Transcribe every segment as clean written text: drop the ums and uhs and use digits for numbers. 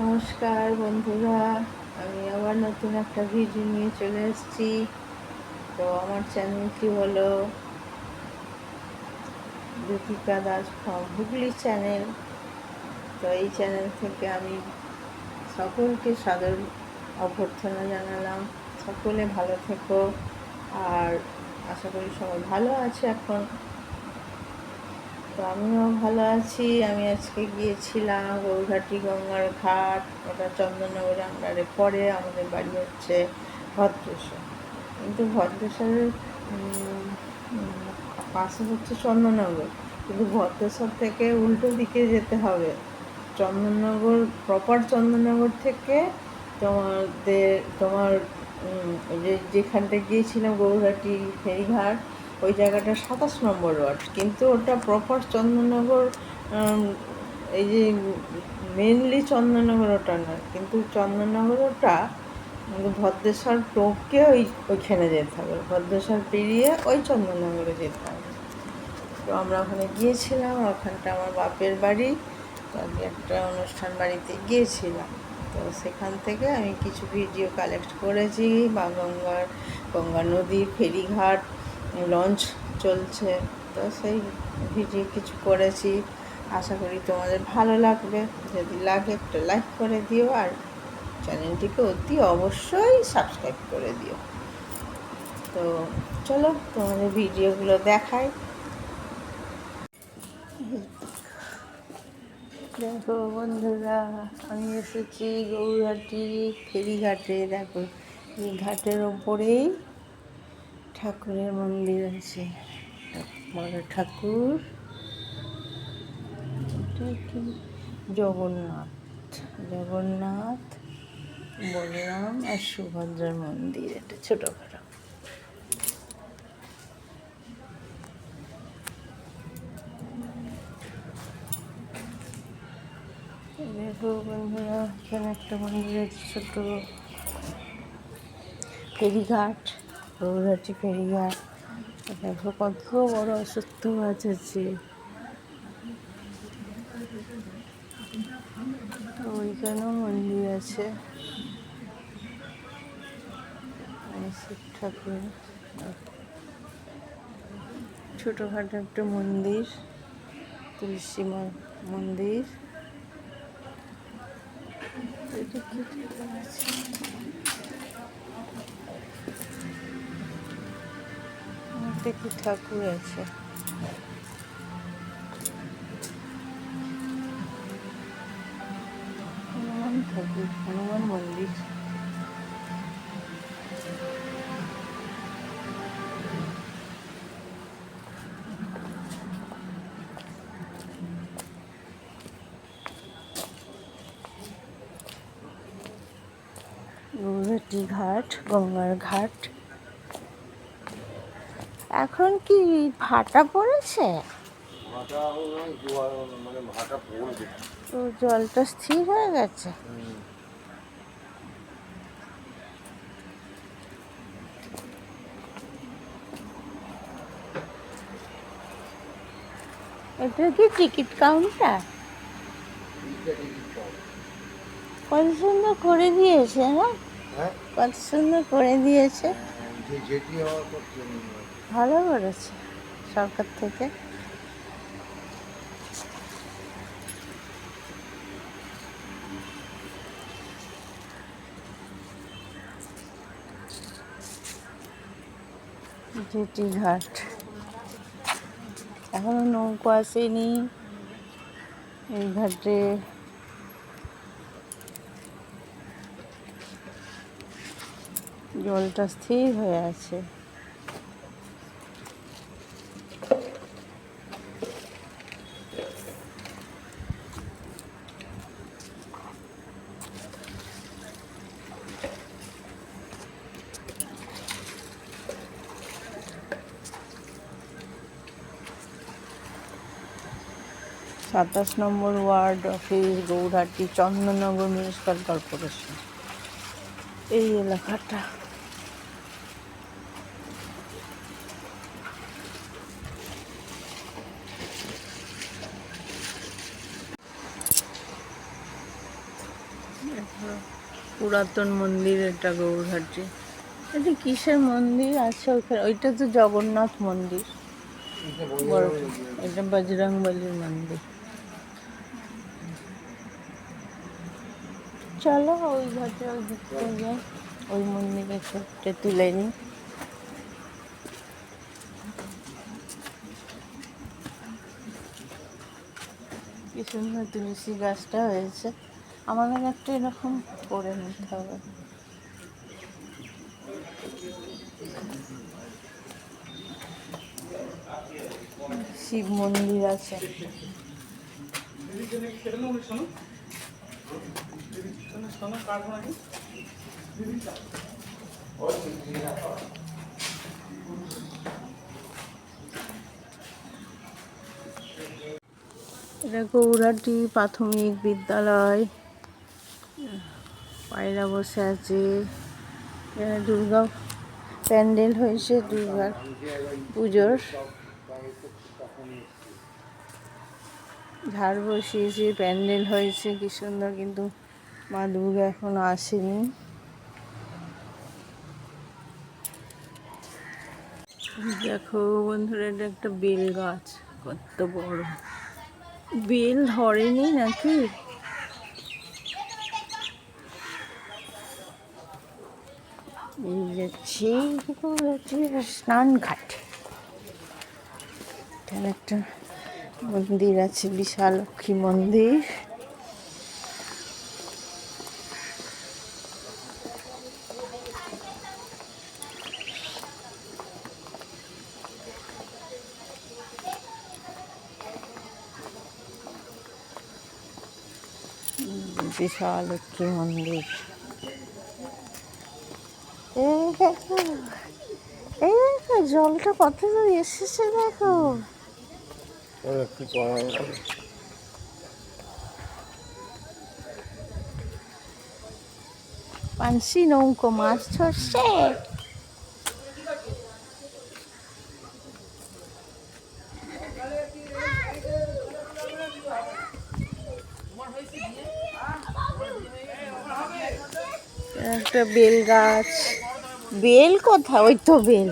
নমস্কার বন্ধুরা, আমি আবার নতুন একটা ভিডিও নিয়ে চলে এসেছি। তো আমার চ্যানেলটি হলো জ্যোতিকা দাস ফ্রম হুগলি চ্যানেল। তো এই চ্যানেল থেকে আমি সকলকে সাদর অভ্যর্থনা জানালাম। সকলে ভালো থেকো, আর আশা করি সবাই ভালো আছে এখন। তো আমিও ভালো আছি। আমি আজকে গিয়েছিলাম গৌরঘাটি গঙ্গার ঘাট, ওটা চন্দননগরে আন্ডারে পড়ে। আমাদের বাড়ি হচ্ছে ভদ্রেশ্বর, কিন্তু ভদ্রেশ্বরের পাশে হচ্ছে চন্দননগর, কিন্তু ভদ্রেশ্বর থেকে উল্টো দিকে যেতে হবে। চন্দননগর প্রপার চন্দননগর থেকে তোমার যেখানটা গিয়েছিলাম গৌরঘাটি ফেরিঘাট, ওই জায়গাটা 27 নম্বর ওয়ার্ড, কিন্তু ওটা প্রপার চন্দননগর। এই যে মেনলি চন্দননগর ওটা নয়, কিন্তু চন্দননগর ওটা ভদ্রেশ্বর টোপকে ওইখানে যেতে হবে। ভদ্রেশ্বর পেরিয়ে ওই চন্দননগরে যেতে হবে। তো আমরা ওখানে গিয়েছিলাম, ওখানটা আমার বাপের বাড়ি। তো আমি একটা অনুষ্ঠান বাড়িতে গিয়েছিলাম। তো সেখান থেকে আমি কিছু ভিডিও কালেক্ট করেছি। বা গঙ্গা নদীর ফেরিঘাট, লঞ্চ চলছে, তো সেই ভিডিও কিছু করেছি। আশা করি তোমাদের ভালো লাগবে। যদি লাগে একটা লাইক করে দিও, আর চ্যানেলটিকে অতি অবশ্যই সাবস্ক্রাইব করে দিও। তো চলো তোমাদের ভিডিওগুলো দেখাই। দেখো বন্ধুরা, আমি এসেছি গৌরঘাটি ফেরিঘাটে। দেখো, এই ঘাটের ওপরেই ঠাকুরের মন্দির আছে, বড় ঠাকুর। এটা কি? জগন্নাথ, বলরাম আর সুভদ্রার মন্দির। এটা ছোটখাটো। দেখো বন্ধুরা, এখানে একটা মন্দির আছে, ছোট ফেরিঘাট, গৌরঘাটি ফেরিঘাট। দেখো কত বড় অশ্বত্থ গাছ আছে। ওইখানেও মন্দির আছে, শিব ঠাকুর। ছোটোখাটো একটা মন্দির, তুলসী মন্দির। এটা কি আছে? একটা কি ঠাকুর আছে? হনুমান ঠাকুর, হনুমান মন্দির। গৌরঘাটি ঘাট, গঙ্গার ঘাট। এখন কি ভাটা পড়েছে? তো জলটা স্থির হয়ে গেছে। এটা কি টিকিট কাউন্টার? কত সুন্দর করে দিয়েছে না? কত সুন্দর করে দিয়েছে। ভালো করেছে সরকার থেকে। জেটি ঘাট, এখনো নৌকো আসেনি এই ঘাটে। জলটা স্থির হয়ে আছে। 27 number ward office, Gourghati, Chandannagar municipal corporation, এই এলাকাটা। পুরাতন মন্দির এটা গৌরহাটি। এটা কিসের মন্দির আছে ওখানে? ওইটা তো জগন্নাথ মন্দির বড়। এটা বজরংবলীর মন্দির। চলো ওই ঘাটে ওই দিকটা যাই, ওই মন্দিরে ছোট্টে তুলে নিই। কি সুন্দর তুলসী গাছটা হয়েছে। আমাদের একটা এরকম করে নিতে হবে। শিব মন্দির আছে। এটা গৌরহাটি প্রাথমিক বিদ্যালয়। পায়রা বসে আছে। দুর্গা প্যান্ডেল হয়েছে, দুর্গার পুজোর। ঝাড় বসিয়েছে, প্যান্ডেল হয়েছে কি সুন্দর, কিন্তু মা দুর্গা এখনো আসেনি। দেখো বন্ধুরা, এটা একটা বেল গাছ, কত বড়। বেল ধরেনি নাকি? এই যাচ্ছি স্নান ঘাট। এখানে একটা মন্দির আছে, বিশাল লক্ষ্মী মন্দির। বিশাল লক্ষ্মী মন্দির। এই দেখো, এই দেখো জলটা কত দূর এসেছে দেখো। পানসি নৌকো মাছ ধরছে। একটা বেল গাছ। বেল কোথায়? ওই তো বেল।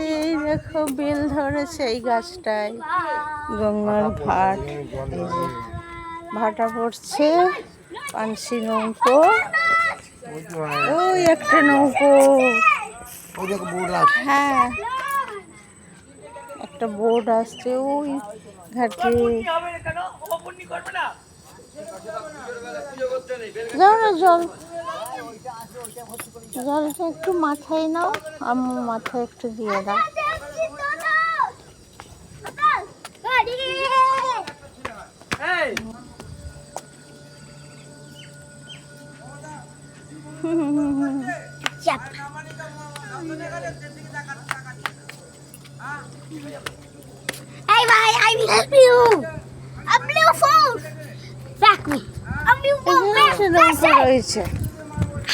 এই দেখো বেল ধরেছে এই গাছটায়। গঙ্গার ঘাট, ভাটা পড়ছে। পানসি নৌকো, ওই একটা নৌকো। হ্যাঁ, একটা বোট আসছে ওই ঘাটে। যাও না, জলটা একটু মাথায় নাও, আমার মাথায় একটু দিয়ে দাও। Hey, bye. I will help you. A blue phone. Back me. A blue phone.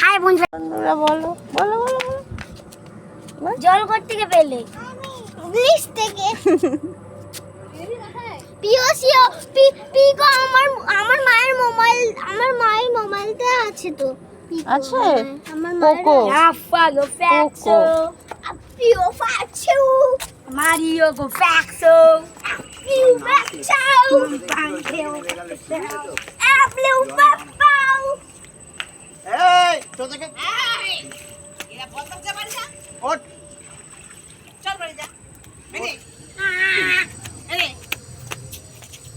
Hi, বন্ধুরা। বলো বলো বলো বলো। জল করতে গিয়ে পেলে ব্রিজ থেকে পিওসিও পি কো আমার মায়ের মোবাইলতে আছে তো। আছে আমার পোকো। আফাগো ফ্যাক্সো পিও ফ্যাক্সো মারিও গো ফ্যাক্সো পিও ফ্যাক্সো পাঙ্কেও আপলো পাপাও। এই তো দেখে এই এরা বলতে যা বাড়ি যা ওঠ চল বাড়ি যা মিনি এই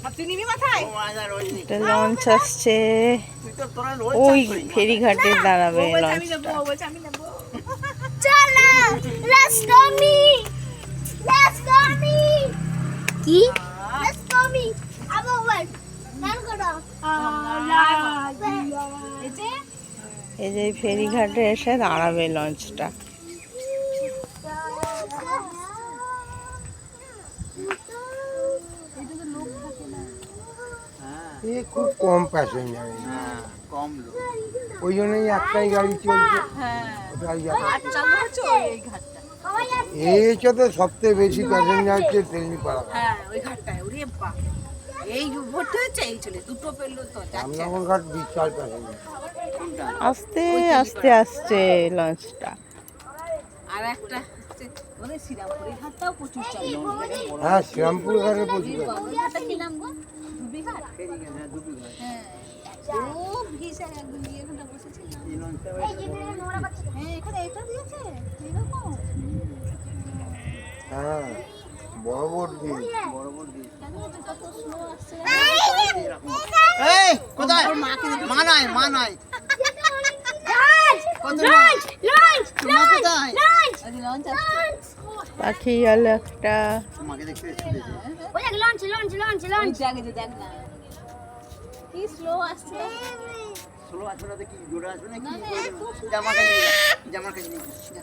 হাতি নিবি মাথায়। লঞ্চ আসছে, ওই ফেরিঘাটে দাঁড়াবে লঞ্চটা। চলো লেটস গো মি কি লেটস গো মি আবো ওয়েট গান করো। এই যে ফেরিঘাটে এসে দাঁড়াবে লঞ্চটা। খুব কম প্যাসেঞ্জার, কম লোক, ওই জন্যই একটাই গাড়ি চলছে। চালু হচ্ছে এই ঘাটটা। এইটাতে সবথেকে বেশি প্যাসেঞ্জার হচ্ছে তেলিপাড়া। হ্যাঁ ওই ঘাটটায় ওরে বাপ এই ভর্তি হচ্ছে এই চলে দুটো পেলো তো যাচ্ছে রামনগর ঘাট বিশাল প্যাসেঞ্জার। আস্তে আস্তে আসছে লঞ্চটা। আর একটা হচ্ছে ওদের শ্রীরামপুরের ঘাটটাও প্রচুর চলে হ্যাঁ, শ্রীরামপুর ঘাটে প্রচুর। ঘাটটা কি নাম গো দুবি ঘাট হ্যাঁ ও ভিসা একদম ইয়ে ঘন্টা বসেছিলাম হ্যাঁ এখানে এটা দিয়েছে এরকম হ্যাঁ, বড় বড় দিন। কত স্লো আসছে এই কোথায় মা নয় মা কোথায় লঞ্চ আসছে পাখি গেল একটা। তোমাকে দেখতে ছুটেছে ওই জায়গায় যে দেখ না কি স্লো আসছে ষোলো আসবে না তো কি জোরে আসবে না কি না, না, এত সুন্দর। জামার কাছে নিয়ে যা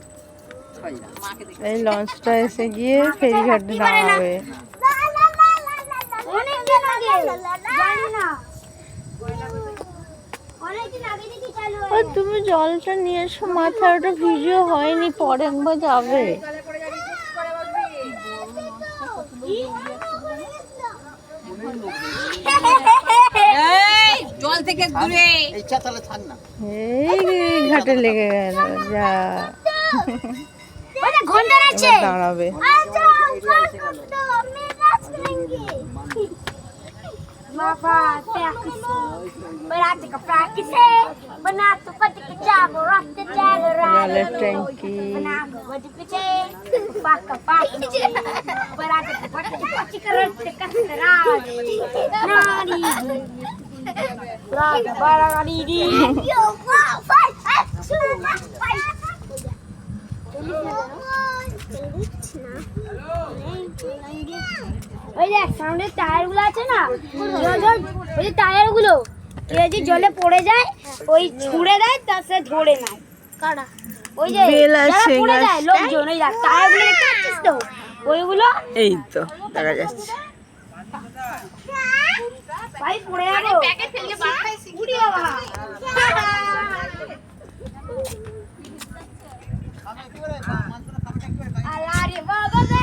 খাই না মাকে দেখে এই লঞ্চটা এসে গিয়ে ফেরিঘাটে নামাবে। অনেকদিন আগে জানি না অনেকদিন আগে দেখি চালু ও তুমি জলটা নিয়ে এসো মাথায়, ওটা ভিডিও হয়নি, পরে একবার যাবে। এই জল থেকে দূরে এই চা তাহলে থাক না এই ঘাটে লেগে গেল, যা ওটা ঘন্টা আছে এবার দাঁড়াবে। আচ্ছা তো আমি নাচ लेंगे बाबा प्रैक्टिस बनाते का प्रैक्टिस है बना तो पति के जागो रात जागो জলের ট্যাঙ্কি। बना दो बड़ी पीछे पाका पाका बनाते का पति करते कसरा नारी राग बारा गाड़ी दी यो वाह फाइट ওই দেখ সামনে টায়ার গুলো আছে না, ওই টায়ার গুলো যদি জলে পড়ে যায় ওই ছুঁড়ে দেয় তার সে ধরে নেয় কারা ওই যে বেল যারা আছে পড়ে যায় গাছটায়। লোকজন ওই দেখ টায়ার গুলো দেখতে পাচ্ছিস তো ওইগুলো এই তো দেখা যাচ্ছে। ভাই পড়ে যাবো প্যাকেট ফেললে উড়ি বাবা আরে বাবা রে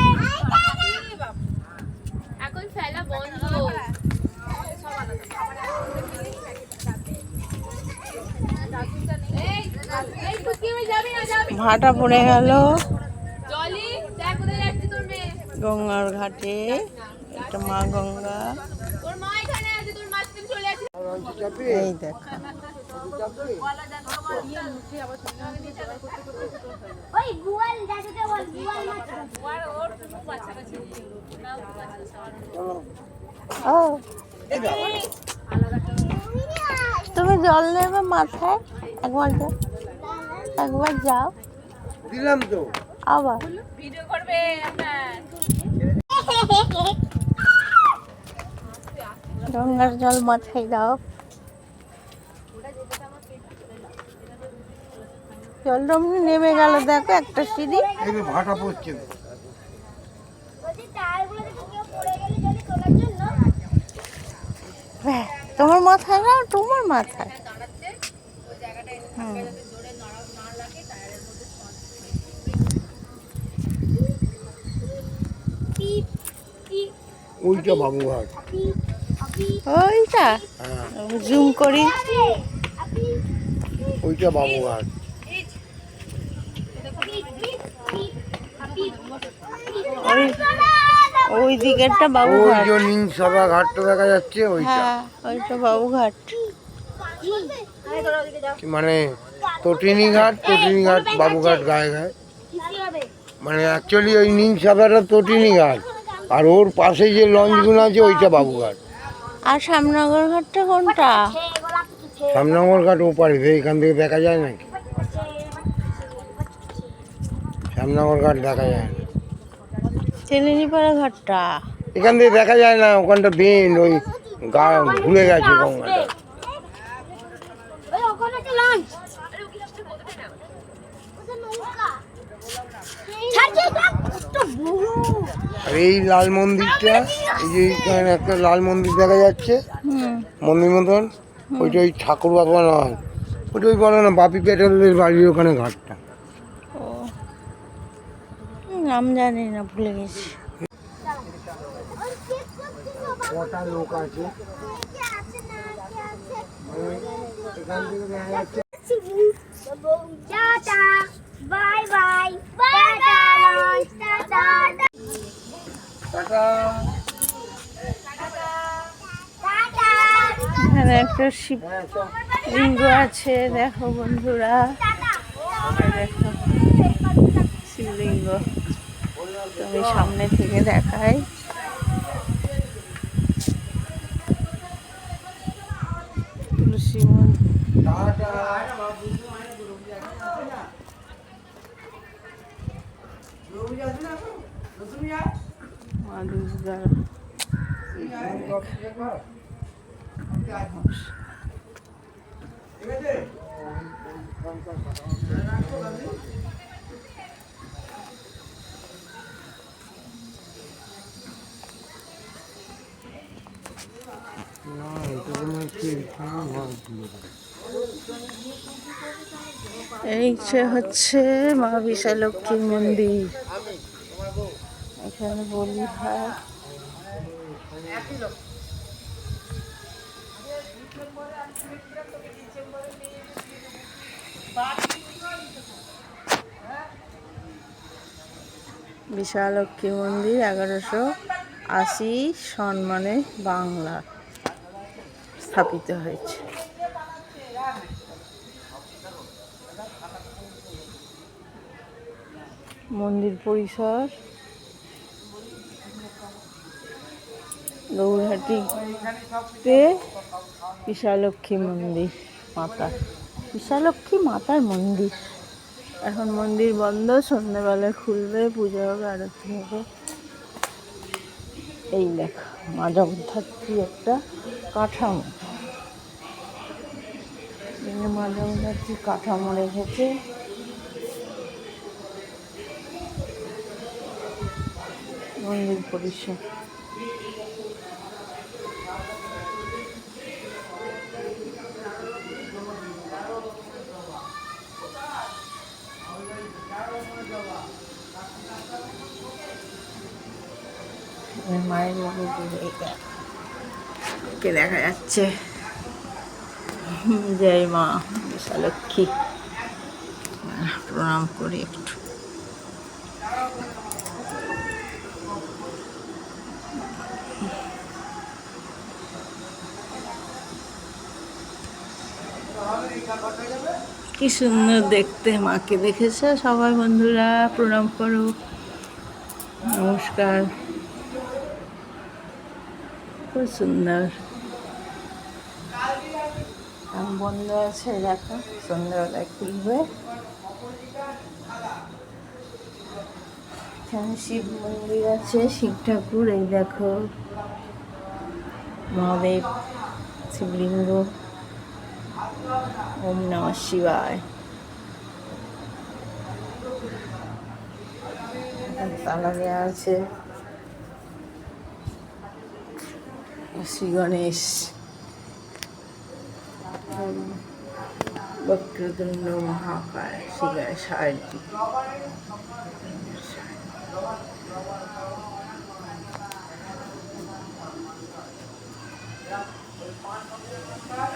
এখন ফেলা বন্ধ। ভাটা পড়ে গেল জলি দেখ কোথায় যাচ্ছে তোর মেয়ে। গঙ্গার ঘাটে। এটা মা গঙ্গা। তোর মা এখানে আছে, তোর মা তুমি চলে যাচ্ছে। এই দেখো ওই বুয়াল দেখতে বল বুয়াল মাছ ও তুমি জল নেবে মাথায়, একবার যাও, একবার যাও দিলাম তো। আবার ভিডিও করবে আপনার। গঙ্গার জল মাথায় দাও। জলটা অমনি নেমে গেল, দেখো একটা সিঁড়ি। এই তো ভাটা পড়ছে তো। বলছি টায়ার গুলো থেকে কেউ পড়ে গেলে যদি তোলার জন্য ব্যাস, তোমার মাথায় না, তোমার মাথায়। হুম। পিপ পিপ ওইটা বাবুঘাট। পিপ আপি ওইটা হ্যাঁ, জুম করি। আপি ওইটা বাবুঘাট। পিপ পিপ পিপ আপি ওই ওই দিকেরটা ওই বাবুঘাট। যে নিমসভা ঘাটটা দেখা যাচ্ছে ওইটা। হ্যাঁ, ওইটা বাবুঘাট। মানে তটিনী ঘাট বাবুঘাট গায়ে গায়ে। কি হবে মানে অ্যাকচুয়ালি ওই নিমসভাটা তটিনী ঘাট, আর ওর পাশে যে লঞ্চগুলো আছে ওইটা বাবুঘাট। আর শ্যামনগর ঘাটটা কোনটা? এগুলা কিছু শ্যামনগর ঘাট ওপারে, এখান থেকে দেখা যায় নাকি? শ্যামনগর ঘাট দেখা যায় না, তেলেনিপাড়া ঘাটটা। এখান থেকে দেখা যায় না। ওখানটা বেন ওই গা ঘুরে গেছে গঙ্গাটা। ওই ওখানে একটা লঞ্চ ওটা নৌকা ছাড়ছে তো বড় আর এই লাল মন্দিরটা, এই যে এইখানে একটা লাল মন্দির দেখা যাচ্ছে হুম। মন্দির মতন, ওইটা ওই ঠাকুর বাবা নয়, ওইটা ওই বলে না বাপি প্যাটেলের বাড়ির ওখানে ঘাটটা। ও নাম জানি না, ভুলে গেছি। কটা লোক আছে এখান থেকে দেখা যাচ্ছে। Tata bye bye tata tata tata. এখানে একটা শিবলিঙ্গ আছে, দেখো বন্ধুরা, দেখো শিবলিঙ্গ। তুমি সামনে থেকে দেখাই। তুলসী মা দুর্গা। এই হচ্ছে মা বিশালক্ষীর মন্দির। এখানে বলি হয়। বিশালক্ষী মন্দির 1180 সন্মানে বাংলা স্থাপিত হয়েছে। মন্দির পরিসর গৌরহাটিতে বিশালক্ষী মন্দির মাতা, বিশালক্ষী মাতার মন্দির। এখন মন্দির বন্ধ, সন্ধ্যেবেলায় খুলবে, পুজো হবে, আরতি হবে। এই লেখা মা জগদ্ধাত্রী একটা কাঠামো, মা জগদ্ধাত্রী কাঠামো রেখেছে। মন্দির পরিসর মায়ের মন্দিরকে দেখা যাচ্ছে। জয় মা বিশালক্ষী, প্রণাম করি একটু। কি সুন্দর দেখতে, মাকে দেখেছে সবাই বন্ধুরা, প্রণাম করো, নমস্কার। খুব সুন্দর, বন্ধ আছে, দেখো সন্ধ্যাবেলায় খুলবে। এখানে শিব মন্দির আছে, শিব ঠাকুর, এই দেখো মহাদেব শিবলিঙ্গ। ওম নমঃ শিবায়। তালা দেওয়া আছে। শ্রী গণেশ, বক্রতুণ্ড মহাকায়, শ্রী গণেশায়।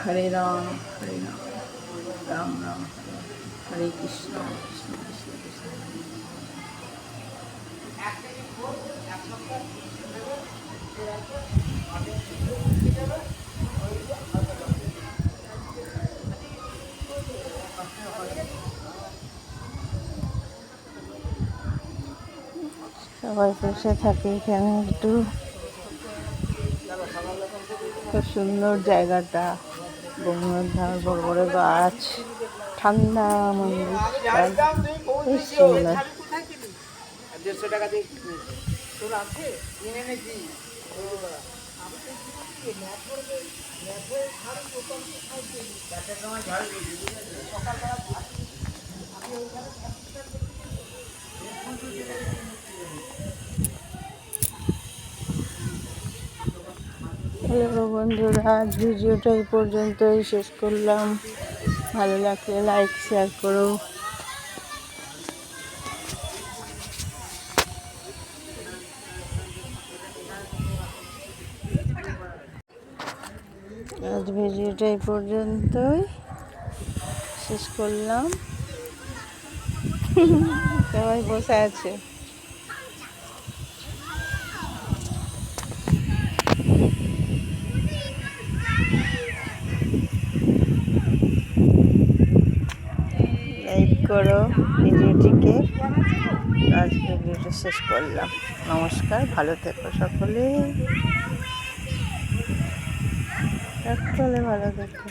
হরে রাম হরে রাম, রাম রাম হরে কৃষ্ণ, কৃষ্ণ কৃষ্ণ কৃষ্ণ। সবাই বসে থাকে এখানে একটু। খুব সুন্দর জায়গাটা, গঙ্গার ধার, বড় বড় গাছ, ঠান্ডা মন্দিরটা খুব সুন্দর। হ্যালো বন্ধুরা, আজ ভিডিওটা এই পর্যন্তই শেষ করলাম। ভালো লাগলে লাইক শেয়ার করো। আজ ভিডিওটা এই পর্যন্তই শেষ করলাম। সবাই বসে আছে। লাইক করো ভিডিওটিকে। আজ ভিডিওটা শেষ করলাম। নমস্কার, ভালো থেকো সকলে। সকলে ভালো থেকো।